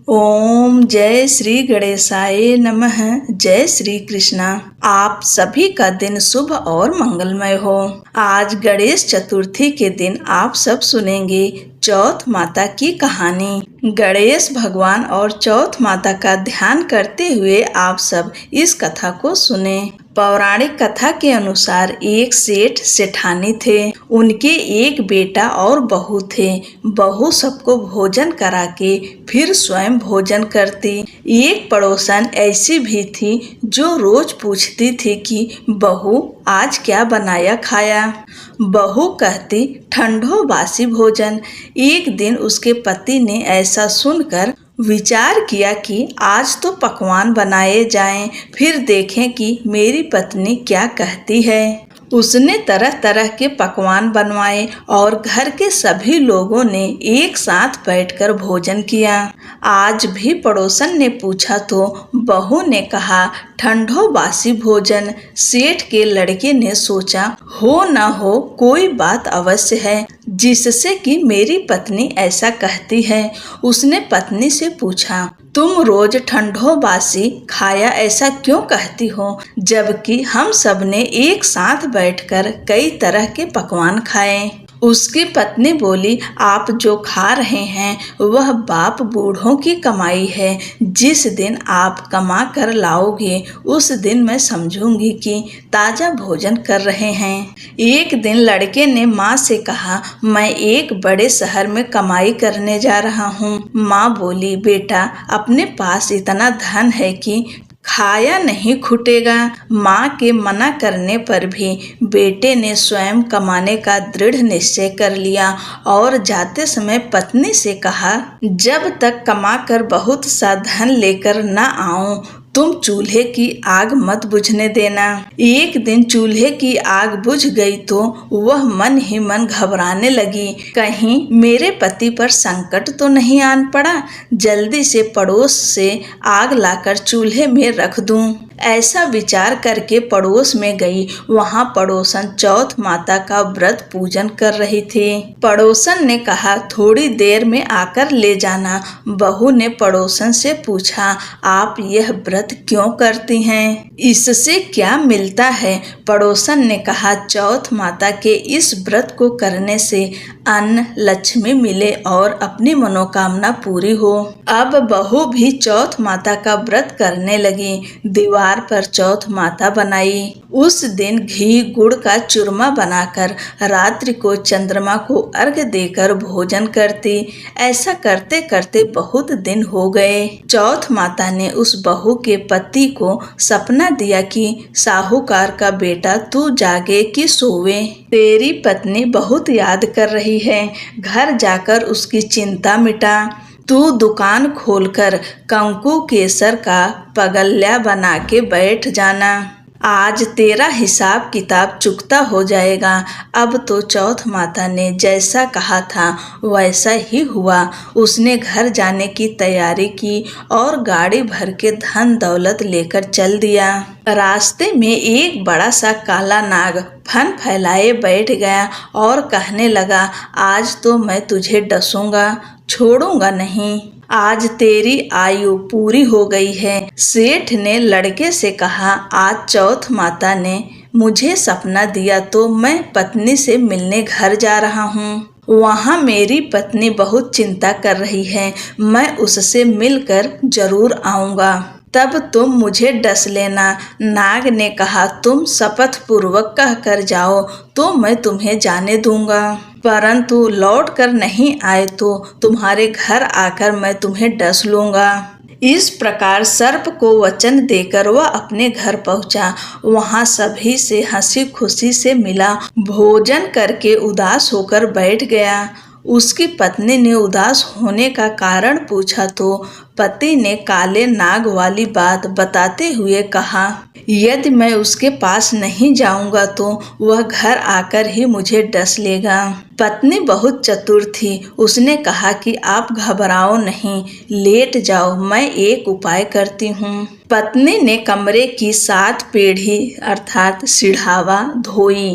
ओम जय श्री गणेशाय नमः। जय श्री कृष्णा। आप सभी का दिन शुभ और मंगलमय हो। आज गणेश चतुर्थी के दिन आप सब सुनेंगे चौथ माता की कहानी। गणेश भगवान और चौथ माता का ध्यान करते हुए आप सब इस कथा को सुने। पौराणिक कथा के अनुसार एक सेठ सेठानी थे। उनके एक बेटा और बहू थे। बहू सबको भोजन करा के फिर स्वयं भोजन करती। एक पड़ोसन ऐसी भी थी जो रोज पूछती थी कि बहू आज क्या बनाया खाया। बहू कहती ठंडो बासी भोजन। एक दिन उसके पति ने ऐसा सुनकर विचार किया कि आज तो पकवान बनाए जाएं, फिर देखें कि मेरी पत्नी क्या कहती है। उसने तरह तरह के पकवान बनवाए और घर के सभी लोगों ने एक साथ बैठकर भोजन किया। आज भी पड़ोसन ने पूछा तो बहू ने कहा ठंडो बासी भोजन। सेठ के लड़के ने सोचा हो न हो कोई बात अवश्य है जिससे कि मेरी पत्नी ऐसा कहती है। उसने पत्नी से पूछा तुम रोज ठंडो बासी खाया ऐसा क्यों कहती हो, जबकि हम सब ने एक साथ बैठकर कई तरह के पकवान खाए। उसकी पत्नी बोली आप जो खा रहे हैं वह बाप बूढ़ों की कमाई है। जिस दिन आप कमा कर लाओगे उस दिन मैं समझूंगी कि ताजा भोजन कर रहे हैं। एक दिन लड़के ने माँ से कहा मैं एक बड़े शहर में कमाई करने जा रहा हूँ। माँ बोली बेटा अपने पास इतना धन है कि खाया नहीं खुटेगा। माँ के मना करने पर भी बेटे ने स्वयं कमाने का दृढ़ निश्चय कर लिया और जाते समय पत्नी से कहा जब तक कमाकर बहुत सा धन लेकर न आऊं तुम चूल्हे की आग मत बुझने देना। एक दिन चूल्हे की आग बुझ गई तो वह मन ही मन घबराने लगी, कहीं मेरे पति पर संकट तो नहीं आन पड़ा। जल्दी से पड़ोस से आग लाकर चूल्हे में रख दूं। ऐसा विचार करके पड़ोस में गई। वहां पड़ोसन चौथ माता का व्रत पूजन कर रही थी। पड़ोसन ने कहा थोड़ी देर में आकर ले जाना। बहू ने पड़ोसन से पूछा आप यह व्रत क्यों करती हैं, इससे क्या मिलता है। पड़ोसन ने कहा चौथ माता के इस व्रत को करने से अन्न लक्ष्मी मिले और अपनी मनोकामना पूरी हो। अब बहू भी चौथ माता का व्रत करने लगी। दीवार पर चौथ माता बनाई। उस दिन घी गुड़ का चूरमा बनाकर रात्रि को चंद्रमा को अर्घ्य देकर भोजन करती। ऐसा करते करते बहुत दिन हो गए। चौथ माता ने उस बहू के पति को सपना दिया कि साहूकार का बेटा तू जागे कि सोवे, तेरी पत्नी बहुत याद कर रही है, घर जाकर उसकी चिंता मिटा। तू दुकान खोलकर कंकु केसर का पगल्या बना के बैठ जाना। आज तेरा हिसाब किताब चुकता हो जाएगा। अब तो चौथ माता ने जैसा कहा था वैसा ही हुआ। उसने घर जाने की तैयारी की और गाड़ी भर के धन दौलत लेकर चल दिया। रास्ते में एक बड़ा सा काला नाग फन फैलाए बैठ गया और कहने लगा आज तो मैं तुझे डसूंगा, छोड़ूंगा नहीं। आज तेरी आयु पूरी हो गई है। सेठ ने लड़के से कहा आज चौथ माता ने मुझे सपना दिया तो मैं पत्नी से मिलने घर जा रहा हूँ। वहाँ मेरी पत्नी बहुत चिंता कर रही है, मैं उससे मिलकर जरूर आऊँगा, तब तुम मुझे डस लेना। नाग ने कहा तुम शपथ पूर्वक कह कर जाओ तो मैं तुम्हें जाने दूंगा, परंतु लौट कर नहीं आए तो तुम्हारे घर आकर मैं तुम्हें डस लूंगा। इस प्रकार सर्प को वचन देकर वह अपने घर पहुंचा। वहां सभी से हंसी खुशी से मिला। भोजन करके उदास होकर बैठ गया। उसकी पत्नी ने उदास होने का कारण पूछा तो पति ने काले नाग वाली बात बताते हुए कहा यदि मैं उसके पास नहीं जाऊंगा तो वह घर आकर ही मुझे डस लेगा। पत्नी बहुत चतुर थी। उसने कहा कि आप घबराओ नहीं, लेट जाओ, मैं एक उपाय करती हूँ। पत्नी ने कमरे की 7 पीढ़ी अर्थात सिढ़ावा धोई।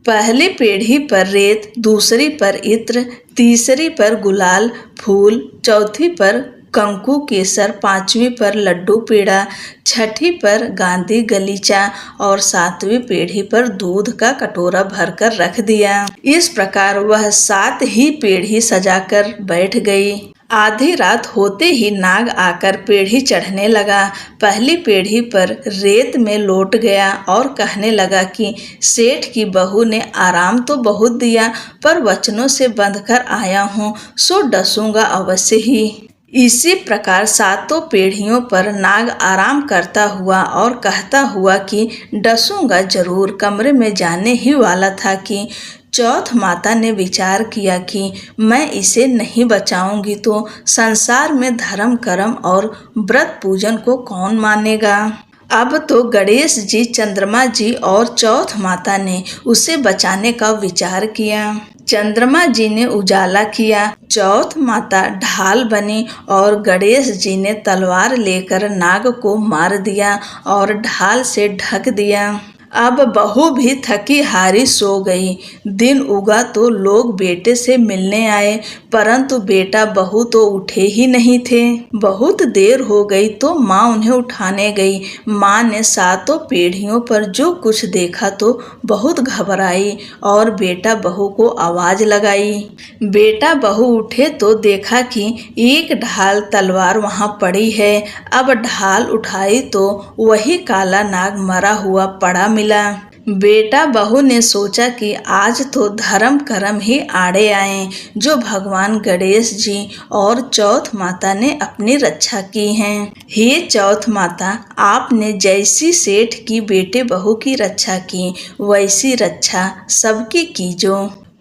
पहली पीढ़ी पर रेत, दूसरी पर इत्र, तीसरी पर गुलाल फूल, चौथी पर कंकु केसर, 5वीं पर लड्डू पेड़ा, 6ठी पर गांधी गलीचा और 7वीं पीढ़ी पर दूध का कटोरा भरकर रख दिया। इस प्रकार वह 7 ही पीढ़ी सजाकर बैठ गई। आधी रात होते ही नाग आकर पीढ़ी चढ़ने लगा। पहली पीढ़ी पर रेत में लौट गया और कहने लगा कि सेठ की बहू ने आराम तो बहुत दिया, पर वचनों से बंधकर आया हूँ, सो डसूंगा अवश्य ही। इसी प्रकार 7 पीढ़ियों पर नाग आराम करता हुआ और कहता हुआ कि डसूंगा जरूर कमरे में जाने ही वाला था कि चौथ माता ने विचार किया कि मैं इसे नहीं बचाऊंगी तो संसार में धर्म कर्म और व्रत पूजन को कौन मानेगा। अब तो गणेश जी, चंद्रमा जी और चौथ माता ने उसे बचाने का विचार किया। चंद्रमा जी ने उजाला किया, चौथ माता ढाल बनी और गणेश जी ने तलवार लेकर नाग को मार दिया और ढाल से ढक दिया। अब बहू भी थकी हारी सो गई। दिन उगा तो लोग बेटे से मिलने आए, परंतु बेटा बहू तो उठे ही नहीं थे। बहुत देर हो गई तो माँ उन्हें उठाने गई। माँ ने 7 पीढ़ियों पर जो कुछ देखा तो बहुत घबराई और बेटा बहू को आवाज लगाई। बेटा बहू उठे तो देखा कि एक ढाल तलवार वहाँ पड़ी है। अब ढाल उठाई तो वही काला नाग मरा हुआ पड़ा मिला। बेटा बहू ने सोचा कि आज तो धर्म कर्म ही आड़े आए, जो भगवान गणेश जी और चौथ माता ने अपनी रक्षा की है। हे चौथ माता, आपने जैसी सेठ की बेटे बहू की रक्षा की, वैसी रक्षा सबकी कीजो।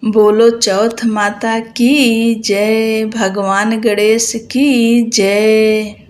बोलो चौथ माता की जय, भगवान गणेश की जय।